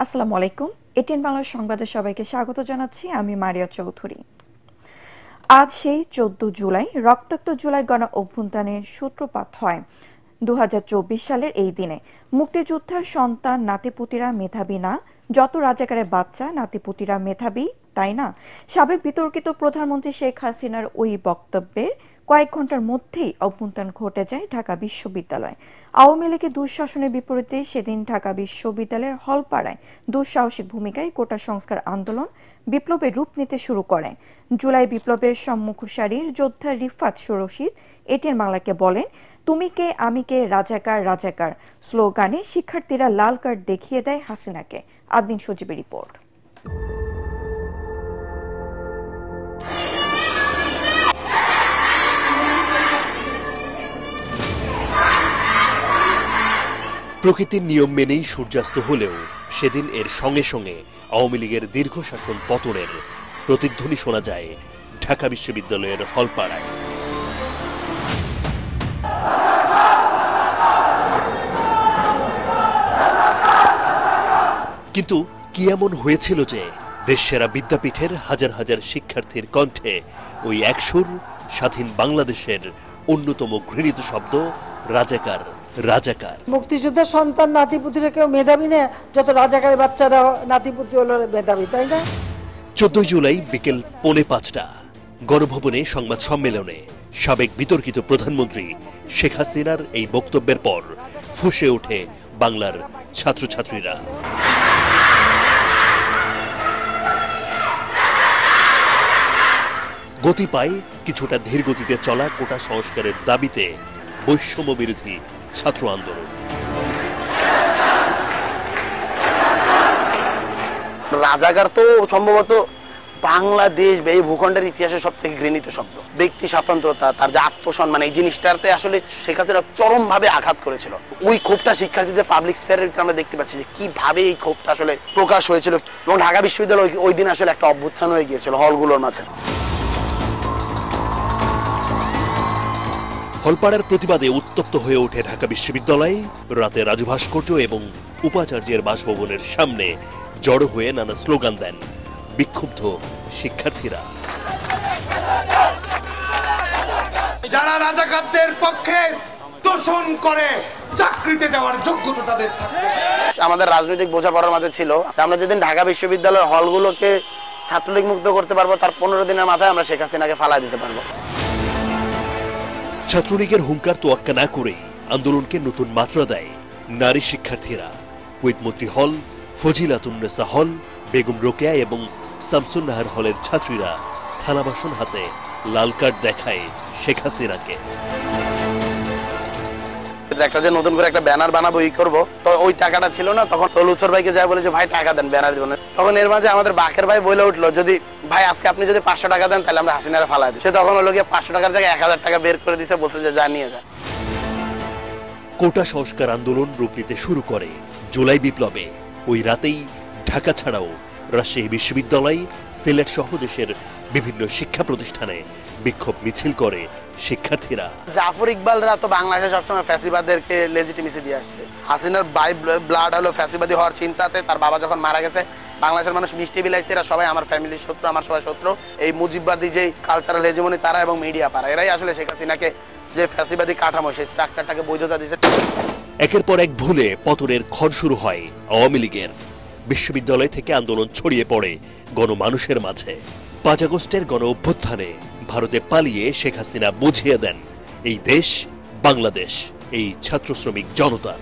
আসসালামু আলাইকুম। এটিএন বাংলার সংবাদে সবাইকে স্বাগত জানাচ্ছি। আমি মারিয়া চৌধুরী। আজ সেই 14 জুলাই রক্তাক্ত জুলাই গণ অভ্যুত্থানের সূত্রপাত হয়। 2024 সালের এই দিনে মুক্তিযোদ্ধার সন্তান নাতিপুতিরা মেধাবী না, যত রাজাকারের বাচ্চা নাতিপুতিরা মেধাবী, তাই না? সাবেক বিতর্কিত প্রধানমন্ত্রী শেখ হাসিনার ওই বক্তব্যের কয়েক ঘন্টার মধ্যেই অভ্যুত্থান ঘটে যায় ঢাকা বিশ্ববিদ্যালয়। আওয়ামী লীগের দুঃশাসনের বিপরীতে সেদিন ঢাকা বিশ্ববিদ্যালয়ের হলপাড়ায় দুঃসাহসিক ভূমিকায় কোটা সংস্কার আন্দোলন বিপ্লবের রূপ নিতে শুরু করে। জুলাই বিপ্লবের সম্মুখ সারির যোদ্ধা রিফাত রশিদ এটিএন বাংলাকে বলেন, তুমি কে আমি কে রাজাকার রাজাকার স্লোগানে শিক্ষার্থীরা লাল কার্ড দেখিয়ে দেয় হাসিনাকে। আদিন সজীবের রিপোর্ট। প্রকৃতির নিয়ম মেনেই সূর্যাস্ত হলেও সেদিন এর সঙ্গে সঙ্গে আওয়ামী লীগের দীর্ঘ শাসন পতনের প্রতিধ্বনি শোনা যায় ঢাকা বিশ্ববিদ্যালয়ের হলপাড়ায়। কিন্তু কি এমন হয়েছিল যে দেশসেরা বিদ্যাপীঠের হাজার হাজার শিক্ষার্থীর কণ্ঠে ওই একসুর স্বাধীন বাংলাদেশের অন্যতম ঘৃণিত শব্দ রাজাকার রাজাকার। মুক্তিযোদ্ধার সন্তান নাতিপুতিরা কেউ মেধাবী না, যত রাজাকারের বাচ্চারা নাতিপুতি হলো মেধাবী, তাই না? 14 জুলাই বিকেল 4:45 গণভবনে সংবাদ সম্মেলনে সাবেক বিতর্কিত প্রধানমন্ত্রী শেখ হাসিনার এই বক্তব্যের পর ফুঁসে ওঠে বাংলার ছাত্রছাত্রীরা। গতি পায় কিছুটা ধীর গতিতে চলা কোটা সংস্কারের দাবিতে বৈষম্য বিরোধী ছাত্র আন্দোলন। রাজাকার তো সম্ভবত বাংলাদেশ বা এই ভূখণ্ডের ইতিহাসে সব থেকে ঘৃণিত শব্দ। ব্যক্তি স্বাতন্ত্রতা, তার যে আত্মসম্মান, এই জিনিসটাতে আসলে শেখ হাসিনা চরম ভাবে আঘাত করেছিল। ওই ক্ষোভটা শিক্ষার্থীদের পাবলিক স্পেয়ারের ভিতরে আমরা দেখতে পাচ্ছি যে কিভাবে এই ক্ষোভটা আসলে প্রকাশ হয়েছিল, এবং ঢাকা বিশ্ববিদ্যালয় ওই দিন আসলে একটা অভ্যুত্থান হয়ে গিয়েছিল হলগুলোর মাঝে। হলপাড়ার প্রতিবাদে উত্তপ্ত হয়ে ওঠে ঢাকা বিশ্ববিদ্যালয়। রাতে রাজু ভাস্কর্য এবং উপাচার্যের বাসভবনের সামনে জড়ো হয়ে নানা স্লোগান দেন বিক্ষুব্ধ শিক্ষার্থীরা। যারা রাজাকারদের পক্ষে তোষণ করে চাকরিতে যাওয়ার যোগ্যতা তাদের থাকবে। আমাদের রাজনৈতিক বোঝাপড়ার মাঝে ছিল আমরা যেদিন ঢাকা বিশ্ববিদ্যালয়ের হলগুলোকে ছাত্রলীগ মুক্ত করতে পারবো, তার 15 দিনের মাথায় আমরা শেখ হাসিনাকে ফালাই দিতে পারবো। ছাত্রলীগের হুঙ্কার তোয়াক্কা না করেই আন্দোলনকে নতুন মাত্রা দেয় নারী শিক্ষার্থীরা। কুয়েতমন্ত্রী হল, ফজিলাতুন্নেসা হল, বেগম রোকেয়া এবং শামসুন নাহার হলের ছাত্রীরা থালাবাসন হাতে লাল কার্ড দেখায় শেখ হাসিনাকে। একটা যে নতুন করে একটা ব্যানার বানাবো ই করবো, তো ওই টাকাটা ছিল না, তখন লুৎফর ভাইকে যায় বলে যে ভাই টাকা দেন ব্যানার দিবেন। তখন এর মাঝে আমাদের বাকের ভাই বলে উঠলো, যদি ভাই আজকে আপনি যদি 500 টাকা দেন তাহলে আমরা হাসিনারে ফালাই দিই। সে তখন হলো গিয়ে 500 টাকার জায়গায় 1000 টাকা বের করে দিছে, বলছে যে যা নিয়ে যায়। কোটা সংস্কার আন্দোলন রূপ নিতে শুরু করে জুলাই বিপ্লবে। ওই রাতেই ঢাকা ছাড়াও রাজশাহী বিশ্ববিদ্যালয়, সিলেট সহ দেশের বিভিন্ন শিক্ষা প্রতিষ্ঠানে বিক্ষোভ মিছিল করে শিক্ষার্থীরা। জাফর ইকবালরা তো বাংলাদেশে সবসময় ফ্যাসিবাদদেরকে লেজিটিমেসি দিয়ে আসছে। হাসিনার বাই ব্লাড হলো ফ্যাসিবাদী হওয়ার চিন্তাতে তার বাবা যখন মারা গেছে, বাংলাদেশের মানুষ মিষ্টি বিলাইছে, এরা সবাই আমার ফ্যামিলির শত্রু, আমার সবাই শত্রু। এই মুজিববাদী যে কালচারাল হেজমনি তারা এবং মিডিয়া পারা, এরাই আসলে শেখ হাসিনাকে যে ফ্যাসিবাদী কাঠামো সেই স্ট্রাকচারটাকে বৈধতা দিয়েছে। একের পর এক ভুলে পতনের খড় শুরু হয় আওয়ামী লীগের। বিশ্ববিদ্যালয় থেকে আন্দোলন ছড়িয়ে পড়ে গণমানুষের মাঝে। 5 আগস্টের গণ অভ্যুত্থানে ভারতে পালিয়ে শেখ হাসিনা বুঝিয়ে দেন এই দেশ বাংলাদেশ, এই ছাত্র শ্রমিক জনতা।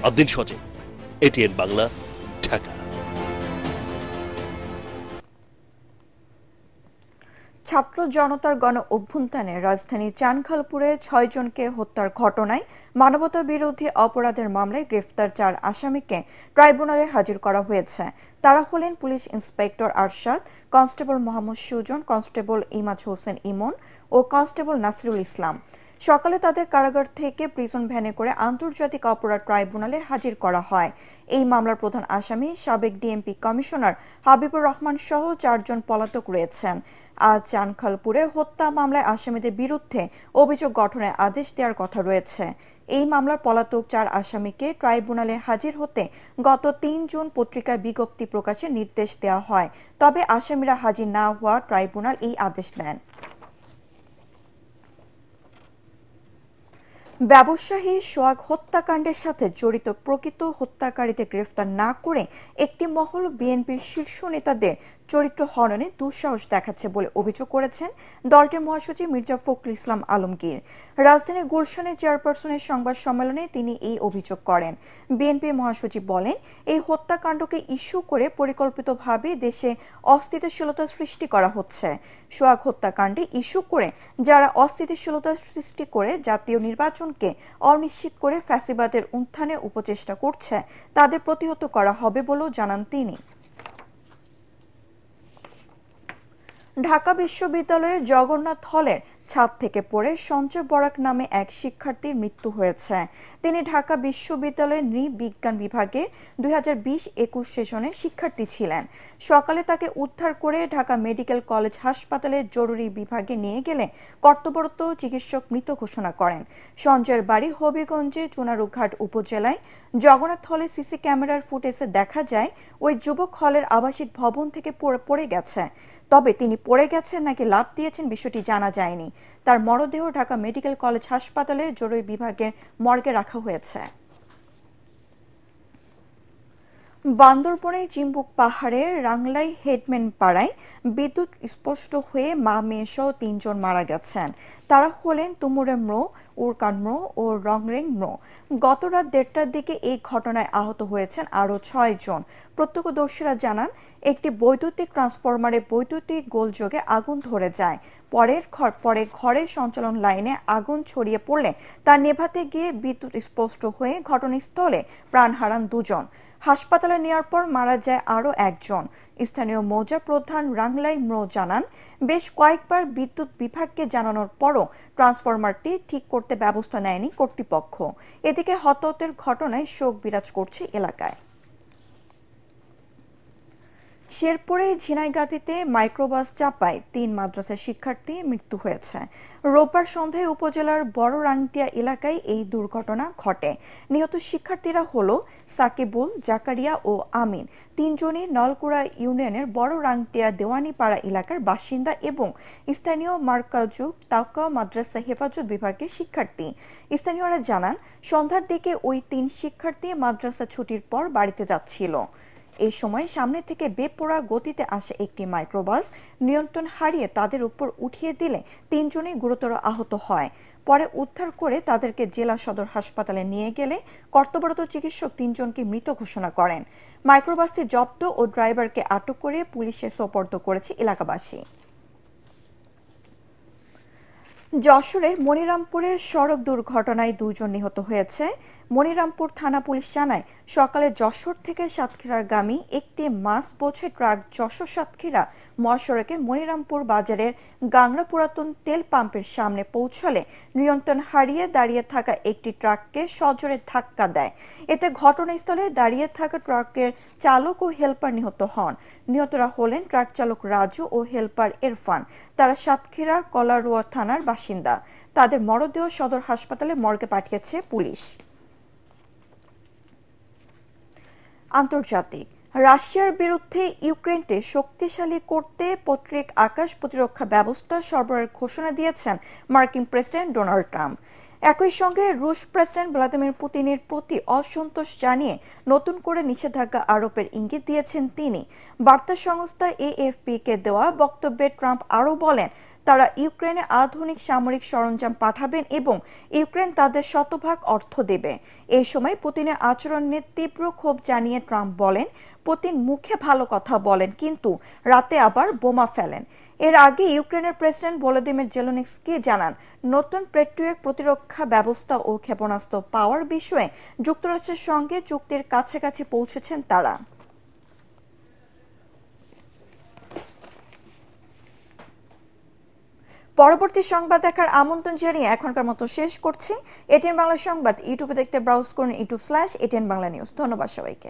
আদিন সজীব, এটিএন বাংলা, ঢাকা। ছাত্র জনতার গণ অভ্যুত্থানে রাজধানী চানখালপুরে 6 জনকে হত্যার ঘটনায় মানবতা বিরোধী অপরাধের মামলায় গ্রেফতার 4 আসামিকে ট্রাইব্যুনালে হাজির করা হয়েছে। তারা হলেন police inspector Arshad, constable Mohammad Sujan, constable Imaj Hossain Emon ও কনস্টেবল নাসিরুল ইসলাম। সকালে তাদের কারাগার থেকে প্রিজন ভ্যানে করে আন্তর্জাতিক অপরাধ ট্রাইব্যুনালে হাজির করা হয়। এই মামলার প্রধান আসামি সাবেক ডিএমপি কমিশনার হাবিবুর রহমান সহ 4 জন পলাতক রয়েছেন। আজ চানখালপুরে হত্যা মামলায় আসামিদের বিরুদ্ধে অভিযোগ গঠনের আদেশ দেওয়ার কথা রয়েছে। এই মামলার পলাতক 4 আসামিকে ট্রাইব্যুনালে হাজির হতে গত 3 জুন পত্রিকায় বিজ্ঞপ্তি প্রকাশের নির্দেশ দেওয়া হয়। তবে আসামিরা হাজির না হওয়া ট্রাইব্যুনাল এই আদেশ দেন। ব্যবসায়ী সোহাগ হত্যাকাণ্ডের সাথে জড়িত প্রকৃত হত্যাকারীদের গ্রেফতার না করে একটি মহল বিএনপির শীর্ষ নেতাদের চরিত্র হননে দুঃসাহস দেখাচ্ছে বলে অভিযোগ করেছেন দলটির মহাসচিব মির্জা ফখরুল ইসলাম আলমগীর। রাজধানীর গুলশানে চেয়ারপারসনের সংবাদ সম্মেলনে তিনি এই অভিযোগ করেন। বিএনপি মহাসচিব বলেন, এই হত্যাকাণ্ডকে ইস্যু করে পরিকল্পিতভাবে দেশে অস্থিতিশীলতা সৃষ্টি করা হচ্ছে। সোহাগ হত্যাকাণ্ডে ইস্যু করে যারা অস্থিতিশীলতা সৃষ্টি করে জাতীয় নির্বাচনকে অনিশ্চিত করে ফ্যাসিবাদের উত্থানে উপচেষ্টা করছে তাদের প্রতিহত করা হবে বলেও জানান তিনি। ঢাকা বিশ্ববিদ্যালয়ের জগন্নাথ হলের ছাদ থেকে পড়ে সঞ্জয় বরাক নামে এক শিক্ষার্থীর মৃত্যু হয়েছে। তিনি ঢাকা বিশ্ববিদ্যালয়ের নৃবিজ্ঞান বিভাগের 2020-21 সেশনের শিক্ষার্থী ছিলেন। সকালে তাকে উদ্ধার করে ঢাকা মেডিকেল কলেজ হাসপাতালের জরুরি বিভাগে নিয়ে গেলে কর্তব্যরত চিকিৎসক মৃত ঘোষণা করেন। সঞ্জয়ের বাড়ি হবিগঞ্জে চুনারুঘাট উপজেলায়। জগন্নাথ হলে সিসি ক্যামেরার ফুটেজে দেখা যায় ওই যুবক হলের আবাসিক ভবন থেকে পড়ে গেছে। তবে তিনি পড়ে গেছেন নাকি লাফ দিয়েছেন বিষয়টি জানা যায়নি। তার মরদেহ ঢাকা মেডিকেল কলেজ হাসপাতালে জরুরি বিভাগের মর্গে রাখা হয়েছে। বান্দরবনের চিম্বুক পাহাড়ের রাংলাই হেডম্যান পাড়ায় বিদ্যুৎ স্পষ্ট হয়ে মা মেয়ে সহ 3 জন মারা গেছেন। তারা হলেন তুমুরে ম্রো, উরকান ম্রো ও রংরেং ম্রো। গত রাত 1টার দিকে এই ঘটনায় আহত হয়েছেন আরও 6 জন। প্রত্যক্ষদর্শীরা জানান, একটি বৈদ্যুতিক ট্রান্সফরমারে বৈদ্যুতিক গোলযোগে আগুন ধরে যায়। পরে ঘরের সঞ্চালন লাইনে আগুন ছড়িয়ে পড়লে তা নেভাতে গিয়ে বিদ্যুৎ স্পষ্ট হয়ে ঘটনাস্থলে প্রাণ হারান 2 জন। হাসপাতালে নেওয়ার পর মারা যায় আরও 1 জন। স্থানীয় মৌজা প্রধান রাংলাই ম্রো জানান, বেশ কয়েকবার বিদ্যুৎ বিভাগকে জানানোর পরও ট্রান্সফরমারটি ঠিক করতে ব্যবস্থা নেয়নি কর্তৃপক্ষ। এদিকে হতাহতের ঘটনায় শোক বিরাজ করছে এলাকায়। শেরপুরে ঝিনাইগাতীতে মাইক্রোবাস চাপায় 3 মাদ্রাসার শিক্ষার্থীর মৃত্যু হয়েছে। রোববার সন্ধ্যায় উপজেলার বড় রাংটিয়া এলাকায় এই দুর্ঘটনা ঘটে। নিহত শিক্ষার্থীরা হল সাকিবুল, জাকারিয়া ও আমিন। 3 জনই নলকুড়া ইউনিয়নের বড় রাংটিয়া দেওয়ানিপাড়া এলাকার বাসিন্দা এবং স্থানীয় মার্কাজু তাওকা মাদ্রাসা হেফাজত বিভাগের শিক্ষার্থী। স্থানীয়রা জানান, সন্ধ্যার দিকে ওই 3 শিক্ষার্থী মাদ্রাসা ছুটির পর বাড়িতে যাচ্ছিল। এই সময় সামনে থেকে বেপরোয়া গতিতে আসে একটি মাইক্রোবাস নিয়ন্ত্রণ হারিয়ে তাদের উপর উঠিয়ে দিলে 3 জনই গুরুতর আহত হয়। পরে উদ্ধার করে তাদেরকে জেলা সদর হাসপাতালে নিয়ে গেলে কর্তব্যরত চিকিৎসক 3 জনকে মৃত ঘোষণা করেন। মাইক্রোবাসটি জব্দ ও ড্রাইভারকে আটক করে পুলিশে সোপর্দ করেছে এলাকাবাসী। যশোরের মনিরামপুরে সড়ক দুর্ঘটনায় 2 জন নিহত হয়েছে। মনিরামপুর থানা পুলিশ জানায়, সকালে যশোর থেকে সাতক্ষীরাগামী একটি মাছ বোঝাই ট্রাক যশোর সাতক্ষীরা মহাসড়কে মনিরামপুর বাজারের গাংরা পুরাতন তেল পাম্পের সামনে পৌঁছালে নিয়ন্ত্রণ হারিয়ে দাঁড়িয়ে থাকা একটি ট্রাককে সজোরে ধাক্কা দেয়। এতে ঘটনাস্থলে দাঁড়িয়ে থাকা ট্রাকের চালক ও হেলপার নিহত হন। নিহতরা হলেন ট্রাক চালক রাজু ও হেলপার ইরফান। তারা সাতক্ষীরা কলারোয়া থানার বাসিন্দা। তাদের মরদেহ সদর হাসপাতালে মর্গে পাঠিয়েছে পুলিশ। আন্তর্জাতিক, রাশিয়ার বিরুদ্ধে ইউক্রেনকে শক্তিশালী করতে পৈতৃক আকাশ প্রতিরক্ষা ব্যবস্থা সরবরাহের ঘোষণা দিয়েছেন মার্কিন প্রেসিডেন্ট ডোনাল্ড ট্রাম্প। একই সঙ্গে রুশ প্রেসিডেন্ট ভ্লাদিমির পুতিনের প্রতি অসন্তোষ জানিয়ে নতুন করে নিষেধাজ্ঞা আরোপের ইঙ্গিত দিয়েছেন তিনি। বার্তা সংস্থা এএফপি-কে দেওয়া বক্তব্যে ট্রাম্প আরও বলেন, তারা ইউক্রেনে আধুনিক সামরিক সরঞ্জাম পাঠাবেন এবং ইউক্রেন তাদের শতভাগ অর্থ দেবে। এই সময় পুতিনের আচরণ নিয়ে তীব্র ক্ষোভ জানিয়ে ট্রাম্প বলেন, পুতিন মুখে ভালো কথা বলেন কিন্তু রাতে আবার বোমা ফেলেন। এর আগে ইউক্রেনের প্রেসিডেন্ট ভলোদিমির জেলেনস্কি জানান, নতুন পেট্রিয়ট প্রতিরক্ষা ব্যবস্থা ও ক্ষেপণাস্ত্র পাওয়ার বিষয়ে যুক্তরাষ্ট্রের সঙ্গে চুক্তির কাছাকাছি পৌঁছেছেন তারা। পরবর্তী সংবাদ দেখার আমন্ত্রণ জানিয়ে এখনকার মতো শেষ করছি। এটিএন বাংলা সংবাদ ইউটিউবে দেখতে ব্রাউজ করুন youtube/ATN বাংলা নিউজ। ধন্যবাদ সবাইকে।